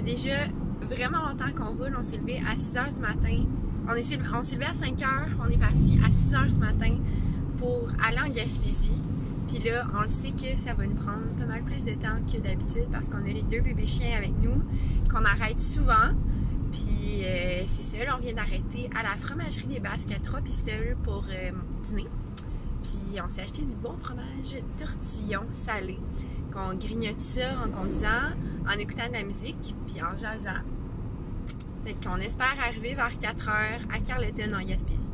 déjà vraiment longtemps qu'on roule. On s'est levé à 6 h du matin. On s'est levé à 5 h, on est parti à 6 h du matin pour aller en Gaspésie. Puis là, on le sait que ça va nous prendre pas mal plus de temps que d'habitude parce qu'on a les 2 bébés chiens avec nous, qu'on arrête souvent. Puis c'est ça, là, on vient d'arrêter à la fromagerie des Basques à 3 Pistoles pour dîner. Puis on s'est acheté du bon fromage tortillon salé, qu'on grignote ça en conduisant, en écoutant de la musique, puis en jasant. Fait qu'on espère arriver vers 4 h à Carleton en Gaspésie.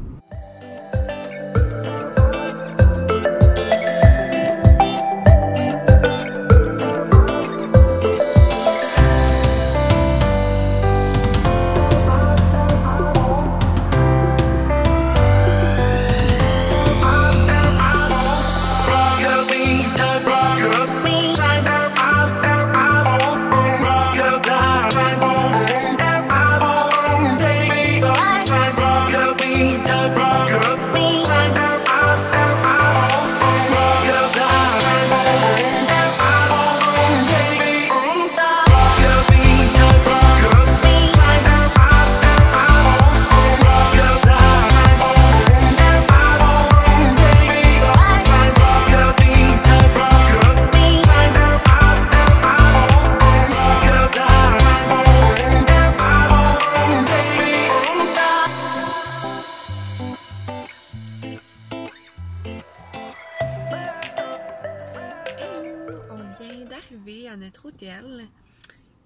À notre hôtel,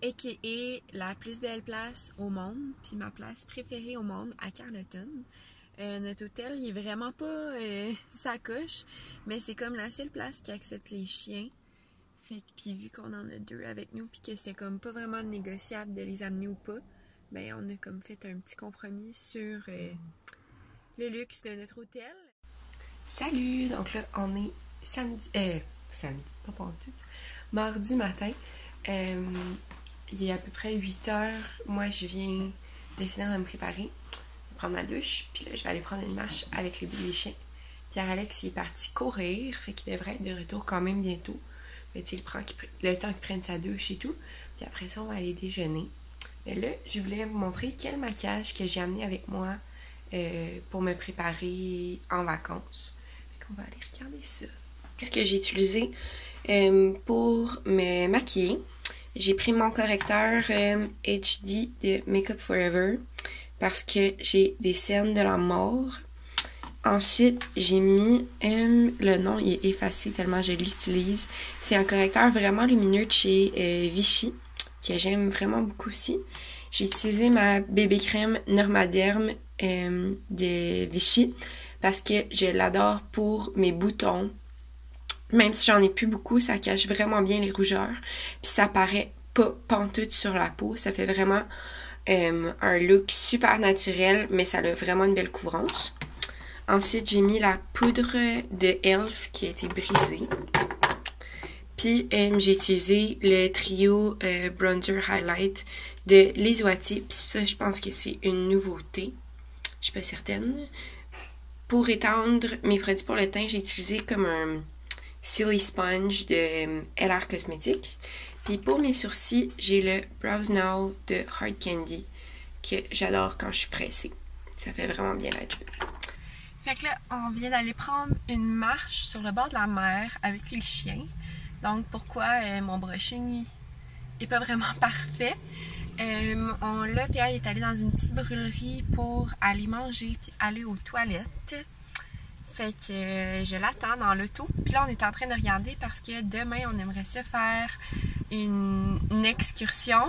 a.k.a. la plus belle place au monde, puis ma place préférée au monde à Carleton. Notre hôtel, il est vraiment pas sa coche, mais c'est comme la seule place qui accepte les chiens. Fait que, puis vu qu'on en a 2 avec nous, puis que c'était comme pas vraiment négociable de les amener ou pas, ben on a comme fait un petit compromis sur le luxe de notre hôtel. Salut! Donc là, on est samedi, pas pour tout. Mardi matin, il est à peu près 8 h. Moi, je viens de finir de me préparer, prendre ma douche, puis là, je vais aller prendre une marche avec les chiens. Pierre-Alex, il est parti courir, fait qu'il devrait être de retour quand même bientôt. Mais il prend le temps qu'il prenne sa douche et tout, puis après ça, on va aller déjeuner. Mais là, je voulais vous montrer quel maquillage que j'ai amené avec moi pour me préparer en vacances. Fait qu'on va aller regarder ça. Qu'est-ce que j'ai utilisé pour me maquiller? J'ai pris mon correcteur HD de Makeup Forever parce que j'ai des cernes de la mort. Ensuite, j'ai mis le nom, il est effacé tellement je l'utilise. C'est un correcteur vraiment lumineux de chez Vichy que j'aime vraiment beaucoup aussi. J'ai utilisé ma bébé crème Normaderm de Vichy parce que je l'adore pour mes boutons. Même si j'en ai plus beaucoup, ça cache vraiment bien les rougeurs. Puis ça paraît pas pantoute sur la peau. Ça fait vraiment un look super naturel, mais ça a vraiment une belle couvrance. Ensuite, j'ai mis la poudre de Elf qui a été brisée. Puis j'ai utilisé le trio Bronzer Highlight de Lisuati. Puis ça, je pense que c'est une nouveauté. Je suis pas certaine. Pour étendre mes produits pour le teint, j'ai utilisé comme un Silly Sponge de LR Cosmetics. Puis pour mes sourcils, j'ai le Brows Now de Hard Candy que j'adore quand je suis pressée. Ça fait vraiment bien la job. Fait que là, on vient d'aller prendre une marche sur le bord de la mer avec les chiens. Donc pourquoi mon brushing est pas vraiment parfait. Là, Pierre est allé dans une petite brûlerie pour aller manger puis aller aux toilettes. Fait que je l'attends dans l'auto. Puis là, on est en train de regarder parce que demain, on aimerait se faire une excursion,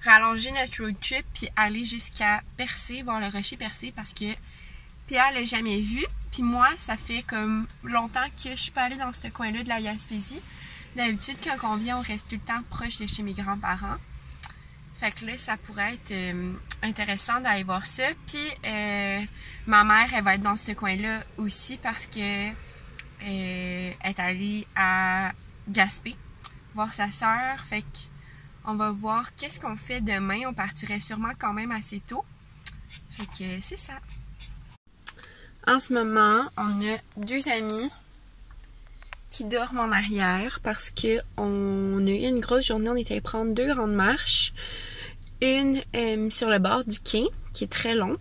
rallonger notre road trip, puis aller jusqu'à Percé, voir le rocher Percé parce que Pierre l'a jamais vu. Puis moi, ça fait comme longtemps que je suis pas allée dans ce coin-là de la Gaspésie. D'habitude, quand on vient, on reste tout le temps proche de chez mes grands-parents. Fait que là, ça pourrait être intéressant d'aller voir ça. Puis, ma mère, elle va être dans ce coin-là aussi parce que elle est allée à Gaspé voir sa sœur. Fait qu'on va voir qu'est-ce qu'on fait demain. On partirait sûrement quand même assez tôt. Fait que c'est ça. En ce moment, on a 2 amis qui dorment en arrière parce qu'on a eu une grosse journée. On était allé prendre 2 grandes marches. Une sur le bord du quai, qui est très long.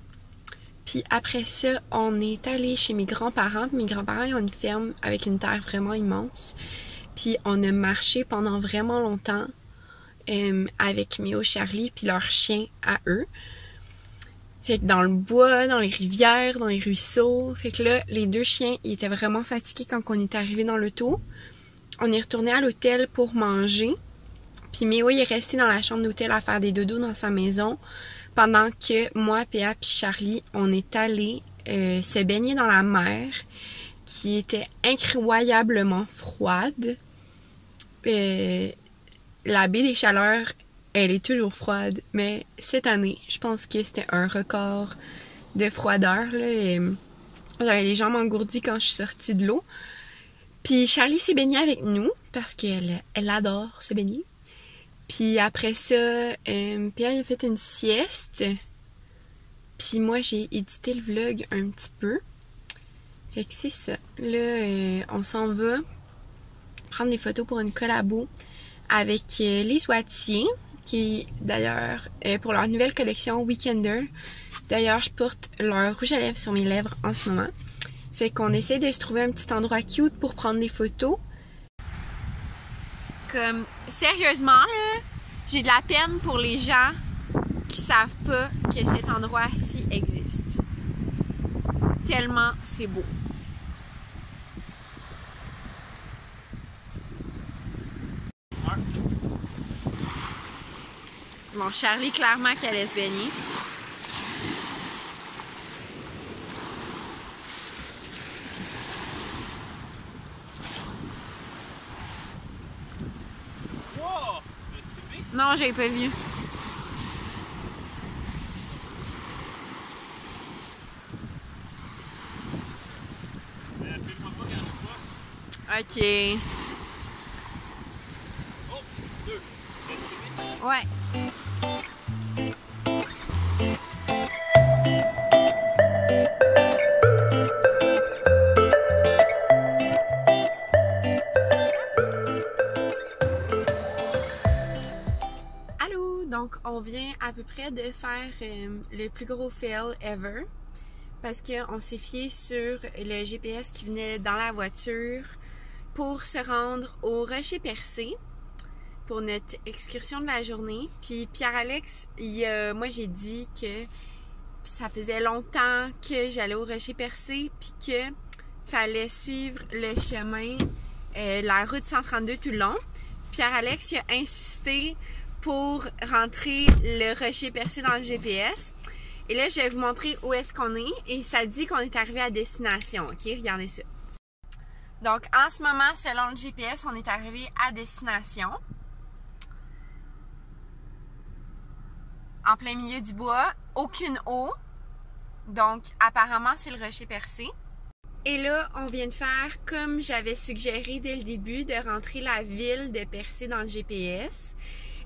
Puis après ça, on est allé chez mes grands-parents. Mes grands-parents, ils ont une ferme avec une terre vraiment immense. Puis on a marché pendant vraiment longtemps avec Méo, Charlie, puis leurs chiens à eux. Fait que dans le bois, dans les rivières, dans les ruisseaux. Fait que là, les 2 chiens, ils étaient vraiment fatigués quand on est arrivé dans l'auto. On est retourné à l'hôtel pour manger. Puis Méo, il est resté dans la chambre d'hôtel à faire des dodos dans sa maison. Pendant que moi, Péa puis Charlie, on est allés se baigner dans la mer qui était incroyablement froide. La baie des Chaleurs, elle est toujours froide, mais cette année, je pense que c'était un record de froideur. J'avais les jambes engourdies quand je suis sortie de l'eau. Puis Charlie s'est baigné avec nous parce qu'elle adore se baigner. Puis après ça, Pierre a fait une sieste. Puis moi, j'ai édité le vlog un petit peu. Fait que c'est ça. Là, on s'en va prendre des photos pour une collabo avec les Wattiers, qui d'ailleurs, pour leur nouvelle collection Weekender. D'ailleurs, je porte leur rouge à lèvres sur mes lèvres en ce moment. Fait qu'on essaie de se trouver un petit endroit cute pour prendre des photos. Comme, sérieusement, là, j'ai de la peine pour les gens qui savent pas que cet endroit-ci existe. Tellement c'est beau. Bon, Charlie, clairement qu'elle allait se baigner. Non, j'avais pas vu. Ok. Oh, 2. Ouais. Donc, on vient à peu près de faire le plus gros fail ever parce qu'on s'est fié sur le GPS qui venait dans la voiture pour se rendre au Rocher Percé pour notre excursion de la journée. Puis Pierre-Alex, moi j'ai dit que ça faisait longtemps que j'allais au Rocher Percé puis que fallait suivre le chemin, la route 132 tout le long. Pierre-Alex il a insisté pour rentrer le Rocher Percé dans le GPS. Et là, je vais vous montrer où est-ce qu'on est. Et ça dit qu'on est arrivé à destination. OK? Regardez ça. Donc, en ce moment, selon le GPS, on est arrivé à destination. En plein milieu du bois. Aucune eau. Donc, apparemment, c'est le Rocher Percé. Et là, on vient de faire, comme j'avais suggéré dès le début, de rentrer la ville de Percé dans le GPS.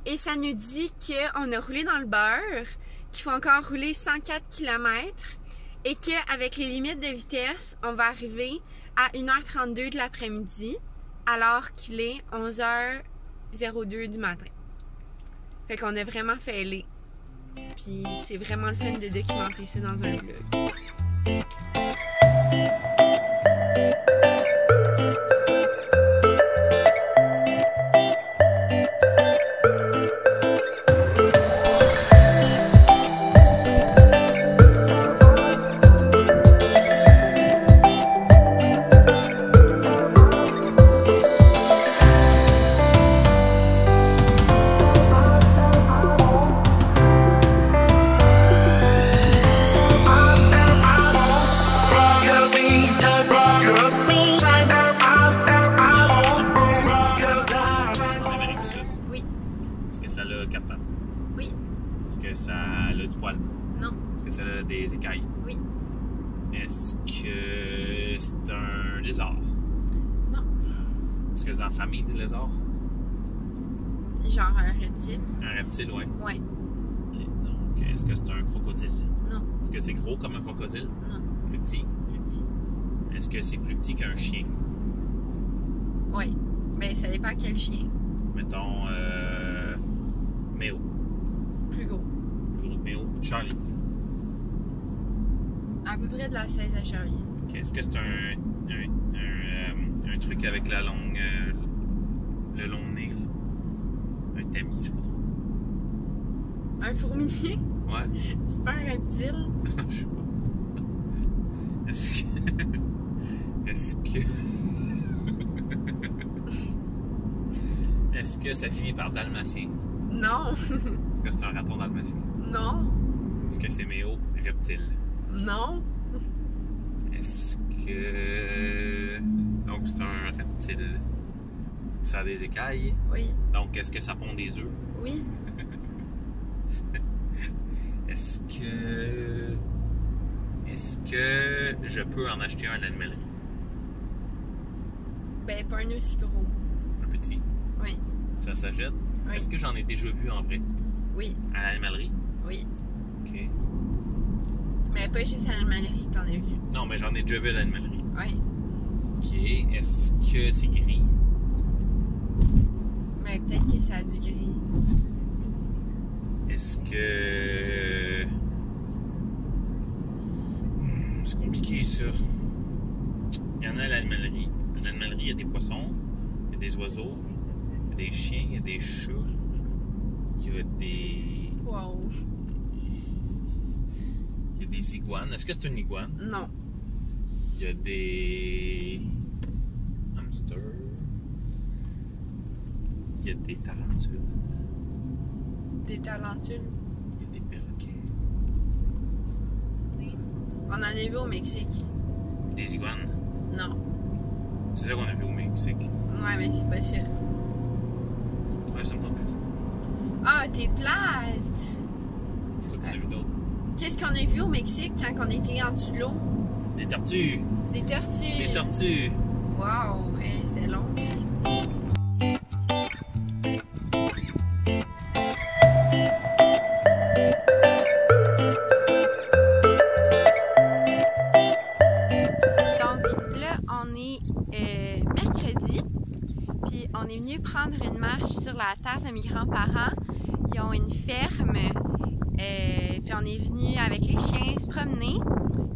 Et ça nous dit qu'on a roulé dans le beurre, qu'il faut encore rouler 104 km et qu'avec les limites de vitesse, on va arriver à 1h32 de l'après-midi alors qu'il est 11h02 du matin. Fait qu'on a vraiment failé. Puis c'est vraiment le fun de documenter ça dans un vlog. Des écailles? Oui. Est-ce que c'est un lézard? Non. Est-ce que c'est dans la famille des lézards? Genre un reptile? Un reptile, oui. Oui. Ok, donc est-ce que c'est un crocodile? Non. Est-ce que c'est gros comme un crocodile? Non. Plus petit? Plus petit. Est-ce que c'est plus petit qu'un chien? Oui. Mais ça dépend quel chien. Mettons, Méo. Plus gros. Charlie. À peu près de la 16 à Charlie. Ok. Est-ce que c'est un truc avec la longue... le long nez, là? Un tamis, je sais pas trop. Un fourmilier? Ouais. Super reptile. Je sais pas. Est-ce que... Est-ce que... Est-ce que ça finit par dalmatien? Non. Est-ce que c'est un raton dalmatien? Non. Est-ce que c'est méo reptile? Non. Est-ce que... Donc c'est un reptile. Ça a des écailles. Oui. Donc est-ce que ça pond des œufs? Oui. Est-ce que je peux en acheter un à l'animalerie? Ben, pas un aussi gros. Un petit? Oui. Ça s'achète? Oui. Est-ce que j'en ai déjà vu en vrai? Oui. À l'animalerie? Oui. OK. Mais pas juste à l'animalerie que t'en as vu. Non, mais j'en ai déjà vu à l'animalerie. Oui. OK. Est-ce que c'est gris? Mais peut-être que ça a du gris. Est-ce que... C'est compliqué, ça. Il y en a à l'animalerie. À l'animalerie, il y a des poissons, il y a des oiseaux, il y a des chiens, il y a des chats, il y a des... Wow. Il y a des iguanes. Est-ce que c'est une iguane? Non. Il y a des... hamsters. Il y a des tarentules. Des tarentules. Il y a des perroquets. On en a vu au Mexique. Des iguanes. Non. C'est ça qu'on a vu au Mexique. Ouais, mais c'est pas ça. Ouais, ça me tente plus. Ah, t'es plate! C'est quoi qu'on a vu d'autre? Qu'est-ce qu'on a vu au Mexique quand on était en dessous de l'eau? Des tortues! Des tortues! Des tortues! Wow! Hey, c'était long. Donc là, on est mercredi, puis on est venu prendre une marche sur la terre de mes grands-parents. Ils ont une ferme, puis on est venu avec les chiens se promener.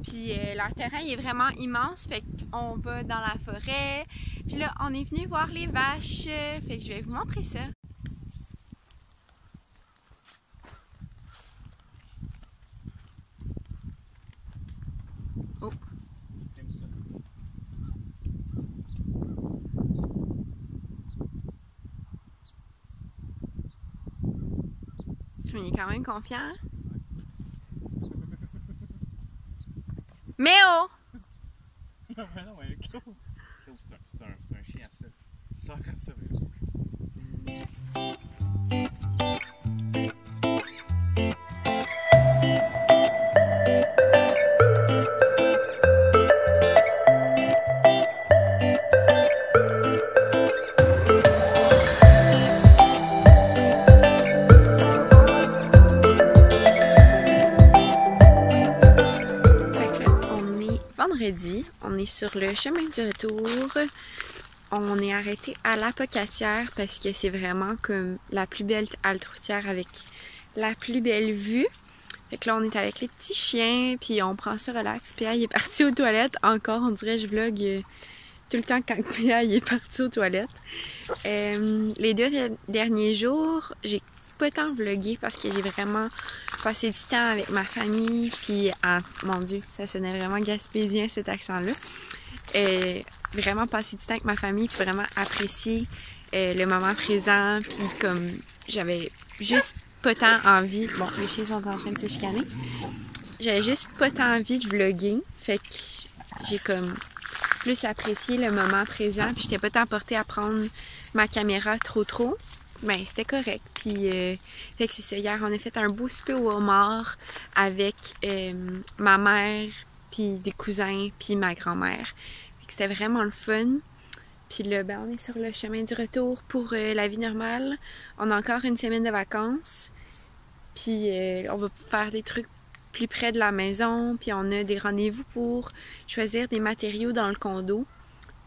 Puis leur terrain il est vraiment immense, fait qu'on va dans la forêt. Puis là, on est venu voir les vaches, fait que je vais vous montrer ça. Oh. Je suis quand même confiant. Méo! Non, mais c'est un chien à ça. Il sort comme ça. Vendredi, on est sur le chemin du retour. On est arrêté à l'Apocatière parce que c'est vraiment comme la plus belle halte routière avec la plus belle vue. Fait que là, on est avec les petits chiens, puis on prend ça relax. Pia, il est parti aux toilettes. Encore, on dirait je vlog tout le temps quand Pia il est parti aux toilettes. Les 2 derniers jours, j'ai pas tant vlogué parce que j'ai vraiment passé du temps avec ma famille, puis mon Dieu, ça sonnait vraiment gaspésien cet accent-là. Vraiment passer du temps avec ma famille, puis vraiment apprécier le moment présent, puis comme j'avais juste pas tant envie, bon, les chiens sont en train de se chicaner, j'avais juste pas tant envie de vlogger, fait que j'ai comme plus apprécié le moment présent, puis j'étais pas tant portée à prendre ma caméra trop. Ben, c'était correct. Puis, fait que c'est ça. Hier, on a fait un beau souper au homard avec ma mère, puis des cousins, puis ma grand-mère. Fait que c'était vraiment le fun. Puis là, ben, on est sur le chemin du retour pour la vie normale. On a encore une semaine de vacances. Puis, on va faire des trucs plus près de la maison. Puis, on a des rendez-vous pour choisir des matériaux dans le condo.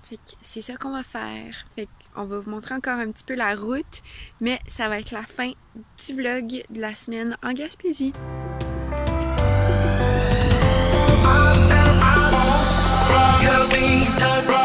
Fait que c'est ça qu'on va faire. Fait qu'on va vous montrer encore un petit peu la route, mais ça va être la fin du vlog de la semaine en Gaspésie. me,